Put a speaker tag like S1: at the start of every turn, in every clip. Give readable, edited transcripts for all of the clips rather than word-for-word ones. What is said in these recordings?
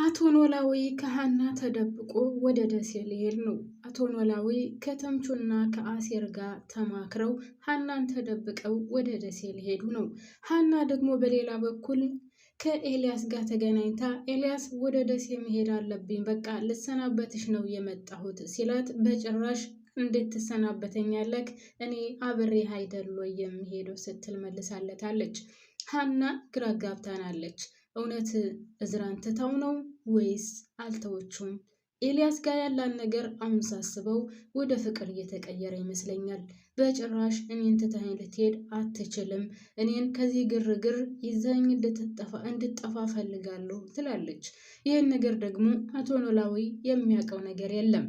S1: አቶ ኖላዊ ከሀና ተደብቆ ወደ ደሴ ሊሄድ ነው። አቶ ኖላዊ ከተምቹና ከአሴር ጋር ተማክረው ሀናን ተደብቀው ወደ ደሴ ሊሄዱ ነው። ሀና ደግሞ በሌላ በኩል ከኤልያስ ጋር ተገናኝታ ኤልያስ ወደ ደሴ መሄድ አለብኝ፣ በቃ ልሰናበትሽ ነው የመጣሁት ሲላት፣ በጭራሽ እንዴት ትሰናበተኛለህ? እኔ አብሬ አይደል ወይ የምሄደው ስትል መልሳለታለች። ሀና ግራ ጋብታናለች። እውነት እዝራን ትተው ነው ወይስ አልተወቹም? ኤልያስ ጋር ያላን ነገር አሁን ሳስበው ወደ ፍቅር እየተቀየረ ይመስለኛል። በጭራሽ እኔን ትተኸኝ ልትሄድ አትችልም፣ እኔን ከዚህ ግርግር ይዘኝ እንድጠፋ ፈልጋለሁ ትላለች። ይህን ነገር ደግሞ አቶ ኖላዊ የሚያውቀው ነገር የለም።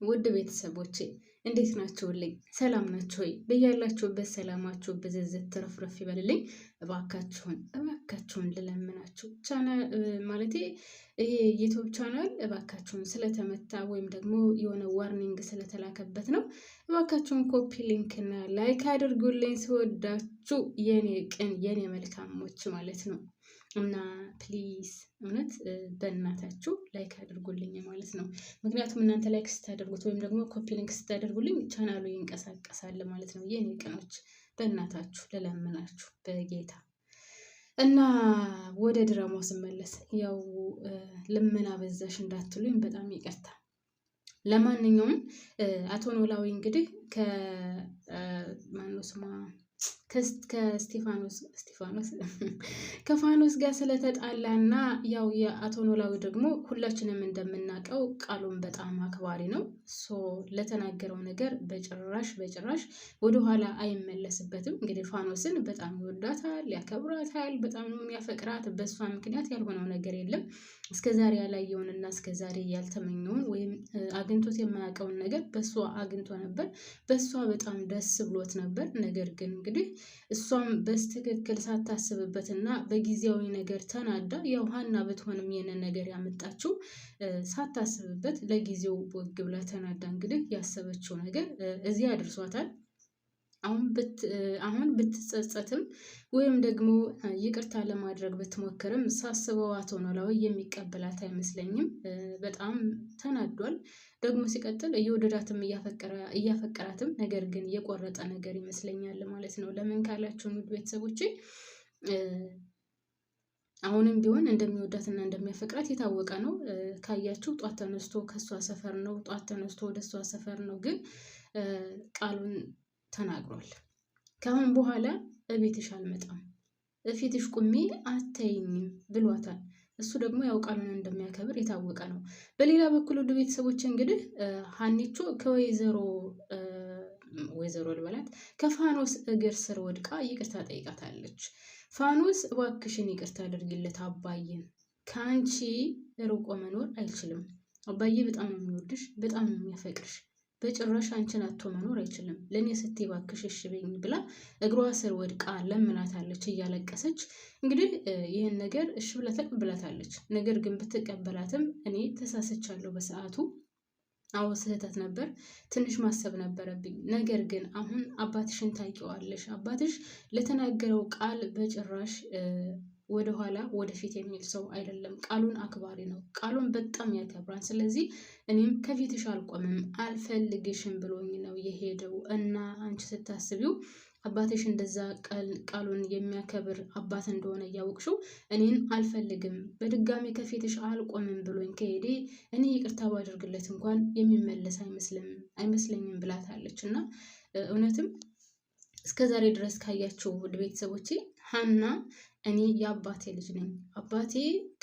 S1: ውድ ቤተሰቦቼ እንዴት ናችሁልኝ? ሰላም ናችሁ ወይ? በያላችሁበት ሰላማችሁ ብዝዝት ትረፍረፍ ይበልልኝ። እባካችሁን ልለምናችሁ ማለቴ ይሄ ዩቲዩብ ቻናል እባካችሁን ስለተመታ ወይም ደግሞ የሆነ ዋርኒንግ ስለተላከበት ነው። እባካችሁን ኮፒ ሊንክ እና ላይክ አድርጉልኝ። ስወዳችሁ የኔ ቅን የኔ መልካሞች ማለት ነው። እና ፕሊዝ እውነት በእናታችሁ ላይክ አድርጉልኝ ማለት ነው። ምክንያቱም እናንተ ላይክ ስታደርጉት ወይም ደግሞ ኮፒ ሊንክ ስታደርጉልኝ ቻናሉ ይንቀሳቀሳል ማለት ነው። የኔ ቅኖች በእናታችሁ ልለምናችሁ በጌታ። እና ወደ ድራማው ስመለስ ያው ልመና በዛሽ እንዳትሉኝ በጣም ይቅርታ። ለማንኛውም አቶ ኖላዊ እንግዲህ ከማነው ስሟ ከፋኖስ ጋር ስለተጣላና ያው የአቶ ኖላዊ ደግሞ ሁላችንም እንደምናውቀው ቃሉን በጣም አክባሪ ነው። ለተናገረው ነገር በጭራሽ ወደኋላ አይመለስበትም። እንግዲህ ፋኖስን በጣም ይወዳታል፣ ያከብራታል፣ በጣም ነው የሚያፈቅራት። በእሷ ምክንያት ያልሆነው ነገር የለም። እስከዛሬ ያላየውንና እስከዛሬ ያልተመኘውን ወይም አግኝቶት የማያውቀውን ነገር በእሷ አግኝቶ ነበር። በእሷ በጣም ደስ ብሎት ነበር። ነገር ግን እንግዲህ እሷም በስትክክል ሳታስብበትና በጊዜያዊ ነገር ተናዳ ያው ሀና ብትሆንም ይሄንን ነገር ያመጣችው ሳታስብበት ለጊዜው ወግ ብላ ተናዳ እንግዲህ ያሰበችው ነገር እዚህ አድርሷታል። አሁን ብትጸጸትም ወይም ደግሞ ይቅርታ ለማድረግ ብትሞክርም ሳስበው አቶ ኖላዊ የሚቀበላት አይመስለኝም። በጣም ተናዷል። ደግሞ ሲቀጥል እየወደዳትም እያፈቀራትም ነገር ግን የቆረጠ ነገር ይመስለኛል ማለት ነው። ለምን ካላችሁ ውድ ቤተሰቦቼ አሁንም ቢሆን እንደሚወዳትና እንደሚያፈቅራት የታወቀ ነው። ካያችሁ ጧት ተነስቶ ከሷ ሰፈር ነው፣ ጧት ተነስቶ ወደ እሷ ሰፈር ነው። ግን ቃሉን ተናግሯል። ከአሁን በኋላ እቤትሽ አልመጣም፣ እፊትሽ ቁሜ አታይኝም ብሏታል። እሱ ደግሞ ያው ቃሉን እንደሚያከብር የታወቀ ነው። በሌላ በኩል ወደ ቤተሰቦች እንግዲህ ሀኒቾ ወይዘሮ ልበላት ከፋኖስ እግር ስር ወድቃ ይቅርታ ጠይቃታለች። ፋኖስ እባክሽን ይቅርታ አድርጊለት አባዬን፣ ከአንቺ ርቆ መኖር አይችልም። አባዬ በጣም ነው የሚወድሽ፣ በጣም ነው የሚያፈቅርሽ። በጭራሽ አንቺን አጥቶ መኖር አይችልም። ለእኔ ስትይ እባክሽ እሺ በይኝ ብላ እግሯ ስር ወድቃ ለምናታለች እያለቀሰች። እንግዲህ ይህን ነገር እሺ ብላ ተቀብላታለች። ነገር ግን ብትቀበላትም እኔ ተሳስቻለሁ በሰዓቱ፣ አዎ ስህተት ነበር፣ ትንሽ ማሰብ ነበረብኝ። ነገር ግን አሁን አባትሽን ታውቂዋለሽ፣ አባትሽ ለተናገረው ቃል በጭራሽ ወደኋላ ወደፊት የሚል ሰው አይደለም። ቃሉን አክባሪ ነው። ቃሉን በጣም ያከብራል። ስለዚህ እኔም ከፊትሽ አልቆምም፣ አልፈልግሽም ብሎኝ ነው የሄደው እና አንቺ ስታስቢው አባትሽ እንደዛ ቃሉን የሚያከብር አባት እንደሆነ እያወቅሽው እኔን አልፈልግም፣ በድጋሚ ከፊትሽ አልቆምም ብሎኝ ከሄደ እኔ ይቅርታ ባደርግለት እንኳን የሚመለስ አይመስለኝም ብላታለች። እና እውነትም እስከዛሬ ድረስ ካያችሁ ውድ ቤተሰቦቼ ሀና እኔ የአባቴ ልጅ ነኝ፣ አባቴ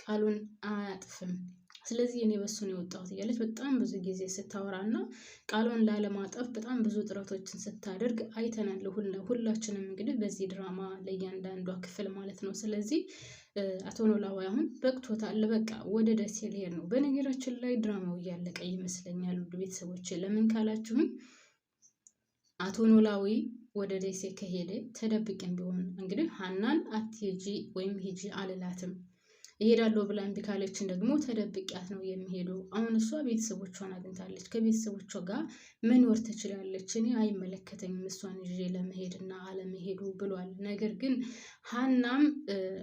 S1: ቃሉን አያጥፍም፣ ስለዚህ እኔ በሱ ነው የወጣሁት እያለች በጣም ብዙ ጊዜ ስታወራና ቃሏን ላለማጠፍ በጣም ብዙ ጥረቶችን ስታደርግ አይተናል። ሁላችንም እንግዲህ በዚህ ድራማ ለእያንዳንዷ ክፍል ማለት ነው። ስለዚህ አቶ ኖላዊ አሁን በቅቶታል፣ በቃ ወደ ደሴ ሊሄድ ነው። በነገራችን ላይ ድራማው እያለቀ ይመስለኛል ውድ ቤተሰቦች። ለምን ካላችሁም አቶ ኖላዊ ወደ ደሴ ከሄደ ተደብቀን ቢሆን እንግዲህ ሀናን አትሄጂ ወይም ሂጂ አልላትም። እሄዳለሁ ብላ እምቢ ካለችን ደግሞ ተደብቂያት ነው የሚሄደው። አሁን እሷ ቤተሰቦቿን አግኝታለች፣ ከቤተሰቦቿ ጋር መኖር ትችላለች። እኔ አይመለከተኝም እሷን ይዤ ለመሄድና አለመሄዱ ብሏል። ነገር ግን ሀናም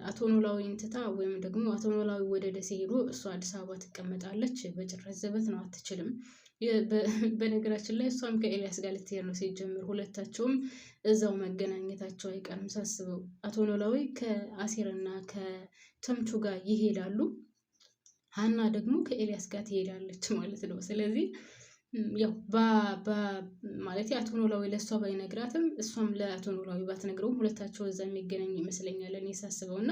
S1: አቶ ኖላዊን ትታ ወይም ደግሞ አቶ ኖላዊ ወደ ደሴ ሄዶ እሷ አዲስ አበባ ትቀመጣለች? በጭራሽ ዘበት ነው፣ አትችልም። በነገራችን ላይ እሷም ከኤልያስ ጋር ልትሄድ ነው ሲጀምር፣ ሁለታቸውም እዛው መገናኘታቸው አይቀርም ሳስበው። አቶ ኖላዊ ከአሴርና ከተምቹ ጋር ይሄዳሉ፣ ሀና ደግሞ ከኤልያስ ጋር ትሄዳለች ማለት ነው። ስለዚህ ያው ማለት አቶ ኖላዊ ለእሷ ባይነግራትም እሷም ለአቶ ኖላዊ ባትነግረውም ሁለታቸው እዛ የሚገናኙ ይመስለኛል እኔ ሳስበው። እና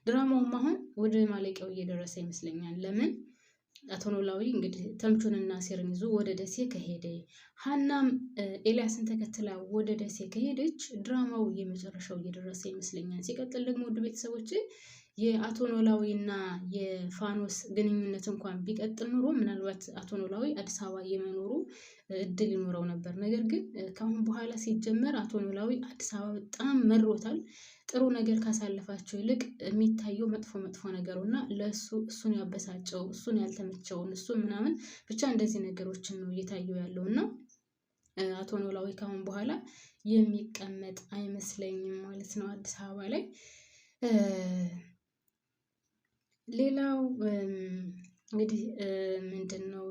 S1: ድራማውም አሁን ወደ ማለቂያው እየደረሰ ይመስለኛል። ለምን አቶ ኖላዊ እንግዲህ ተምቹንና አሴርን ይዞ ወደ ደሴ ከሄደ፣ ሀናም ኤልያስን ተከትላ ወደ ደሴ ከሄደች ድራማው የመጨረሻው እየደረሰ ይመስለኛል። ሲቀጥል ደግሞ ውድ ቤተሰቦች የአቶ ኖላዊና የፋኖስ ግንኙነት እንኳን ቢቀጥል ኑሮ ምናልባት አቶ ኖላዊ አዲስ አበባ የመኖሩ እድል ይኖረው ነበር። ነገር ግን ከአሁን በኋላ ሲጀመር አቶ ኖላዊ አዲስ አበባ በጣም መሮታል። ጥሩ ነገር ካሳለፋቸው ይልቅ የሚታየው መጥፎ መጥፎ ነገሩ እና እሱን ያበሳጨው እሱን ያልተመቸውን እሱን ምናምን ብቻ እንደዚህ ነገሮችን ነው እየታየው ያለው እና አቶ ኖላዊ ከአሁን በኋላ የሚቀመጥ አይመስለኝም ማለት ነው አዲስ አበባ ላይ። ሌላው እንግዲህ ምንድን ነው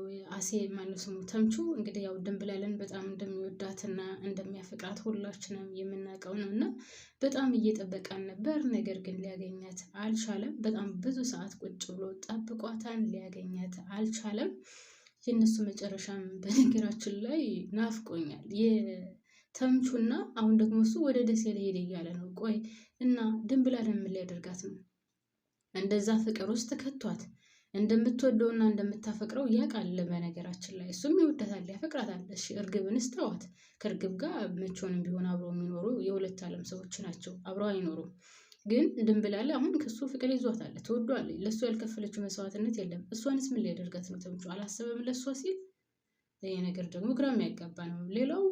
S1: ማነው ስሙ ተምቹ እንግዲህ ያው ድንብላልን በጣም እንደሚወዳትና እንደሚያፈቅራት ሁላችንም የምናውቀው ነው እና በጣም እየጠበቃን ነበር። ነገር ግን ሊያገኛት አልቻለም። በጣም ብዙ ሰዓት ቁጭ ብሎ ጠብቋታን፣ ሊያገኛት አልቻለም። የእነሱ መጨረሻም በነገራችን ላይ ናፍቆኛል። የተምቹና አሁን ደግሞ እሱ ወደ ደሴ ሊሄድ እያለ ነው። ቆይ እና ድንብላልን ምን ሊያደርጋት ነው? እንደዛ ፍቅር ውስጥ ከቷት እንደምትወደውና እንደምታፈቅረው ያውቃል። በነገራችን ላይ እሱም ይወዳታል፣ ያፈቅራታል። እሺ እርግብንስ ተዋት። ከእርግብ ጋር መቼውንም ቢሆን አብረው የሚኖሩ የሁለት ዓለም ሰዎች ናቸው፣ አብረው አይኖሩም። ግን ድንብላል አሁን ከሱ ፍቅር ይዟታል፣ ትወዷለች። ለእሱ ያልከፈለችው መስዋዕትነት የለም። እሷንስ ምን ሊያደርጋት ነው ተምቹ? አላሰበም ለእሷ ሲል? ይሄ ነገር ደግሞ ግራ የሚያጋባ ነው። ሌላው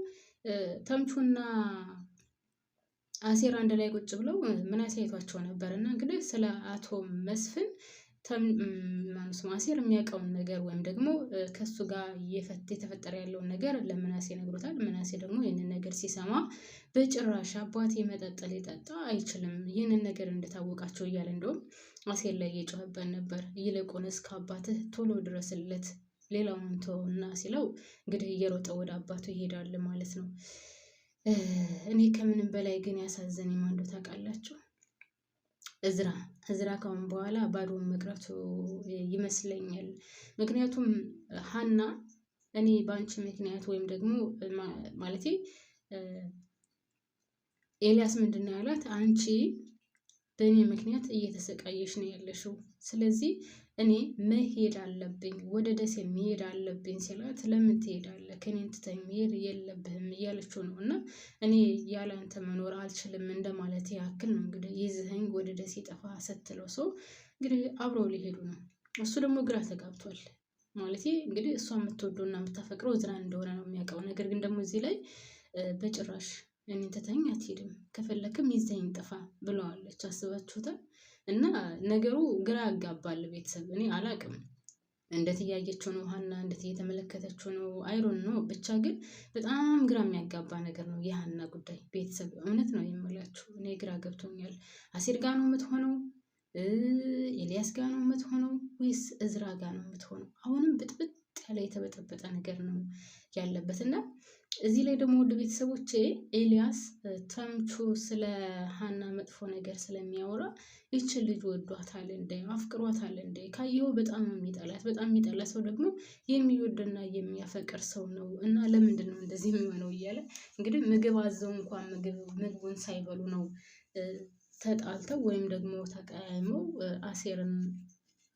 S1: ተምቹና አሴር አንድ ላይ ቁጭ ብለው ምን አሳይቷቸው ነበር እና እንግዲህ ስለ አቶ መስፍን አሴር የሚያውቀውን ነገር ወይም ደግሞ ከሱ ጋር የተፈጠረ ያለውን ነገር ለምናሴ ነግሮታል። ምናሴ ደግሞ ይህንን ነገር ሲሰማ በጭራሽ አባቴ መጠጥ ሊጠጣ አይችልም፣ ይህንን ነገር እንደታወቃቸው እያለ እንደውም አሴር ላይ እየጮኸበት ነበር። ይልቁንስ ከአባትህ ቶሎ ድረስለት፣ ሌላውን ተውና ሲለው እንግዲህ እየሮጠ ወደ አባቱ ይሄዳል ማለት ነው። እኔ ከምንም በላይ ግን ያሳዘነኝ ማን እንደው ታውቃላችሁ? እዝራ ካሁን በኋላ ባዶውን መቅረቱ ይመስለኛል። ምክንያቱም ሀና እኔ በአንቺ ምክንያት ወይም ደግሞ ማለቴ ኤልያስ ምንድን ነው ያላት? አንቺ በእኔ ምክንያት እየተሰቃየሽ ነው ያለሽው፣ ስለዚህ እኔ መሄድ አለብኝ፣ ወደ ደሴ መሄድ አለብኝ ሲላት፣ ለምን ትሄዳለህ? ከኔን ትተህ መሄድ የለብህም እያለችው ነው። እና እኔ ያለ አንተ መኖር አልችልም እንደማለት ያክል ነው እንግዲህ ይዝኸኝ ወደ ደሴ ጠፋ ስትለው ሰው እንግዲህ አብረው ሊሄዱ ነው። እሱ ደግሞ ግራ ተጋብቷል። ማለት እንግዲህ እሷ የምትወደውና የምታፈቅረው እዝራን እንደሆነ ነው የሚያውቀው። ነገር ግን ደግሞ እዚህ ላይ በጭራሽ እኔን ትተኸኝ አትሄድም፣ ከፈለክም ይዘኸኝ ጥፋ ብለዋለች። አስባችሁታል? እና ነገሩ ግራ ያጋባል። ቤተሰብ እኔ አላቅም እንዴት እያየችው ነው ሀና፣ እንዴት እየተመለከተችው ነው አይሮን ነው። ብቻ ግን በጣም ግራ የሚያጋባ ነገር ነው የሀና ጉዳይ። ቤተሰብ እውነት ነው የምላችሁ፣ እኔ ግራ ገብቶኛል። አሴር ጋ ነው የምትሆነው? ኤልያስ ጋ ነው የምትሆነው? ወይስ እዝራ ጋ ነው የምትሆነው? አሁንም ብጥብጥ ያለ የተበጠበጠ ነገር ነው ያለበት። እና እዚህ ላይ ደግሞ ወደ ቤተሰቦቼ ኤልያስ ተምቹ ስለ ሀና መጥፎ ነገር ስለሚያወራ ይችን ልጅ ወዷታል እንደ አፍቅሯታል እንደ ካየው በጣም የሚጠላት፣ በጣም የሚጠላ ሰው ደግሞ የሚወድና የሚያፈቅር ሰው ነው እና ለምንድን ነው እንደዚህ የሚሆነው እያለ እንግዲህ ምግብ አዘው እንኳን ምግቡን ሳይበሉ ነው ተጣልተው ወይም ደግሞ ተቀያይመው አሴርን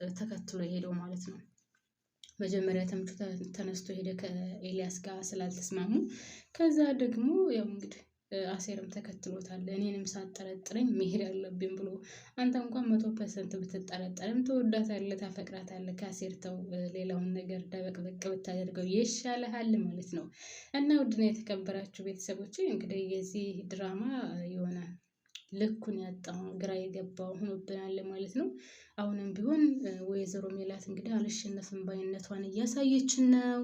S1: ተከትሎ ሄደው ማለት ነው። መጀመሪያ ተምቹ ተነስቶ ሄደ ከኤልያስ ጋር ስላልተስማሙ። ከዛ ደግሞ ያው እንግዲህ አሴርም ተከትሎታል። እኔንም ሳጠረጥረኝ መሄድ አለብኝ ብሎ አንተ እንኳን 100% ብትጠረጠርም ትወዳታለህ፣ ታፈቅራታለህ። ከአሴር ተው፣ ሌላውን ነገር ደበቅበቅ ብታደርገው ይሻልሃል ማለት ነው። እና ውድና የተከበራችሁ ቤተሰቦች እንግዲህ የዚህ ድራማ የሆነ ልኩን ያጣ ግራ የገባው ሆኖብናል ማለት ነው። አሁንም ቢሆን ወይዘሮ ሜላት እንግዲህ አልሸነፍም ባይነቷን እያሳየችን ነው።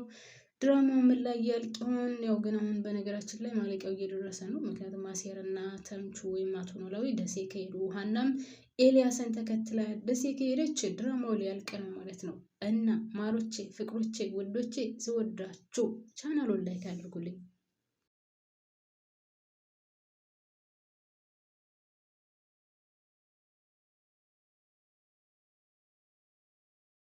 S1: ድራማው ምን ላይ ያልቅ ይሆን? ያው ግን አሁን በነገራችን ላይ ማለቂያው እየደረሰ ነው። ምክንያቱም አሴርና ተምቹ ወይም አቶ ኖላዊ ደሴ ከሄዱ ሀናም ኤልያስን ተከትላ ደሴ ከሄደች ድራማው ሊያልቅ ነው ማለት ነው። እና ማሮቼ፣ ፍቅሮቼ፣ ውዶቼ ስወዳችሁ ቻናሉን ላይክ አድርጉልኝ።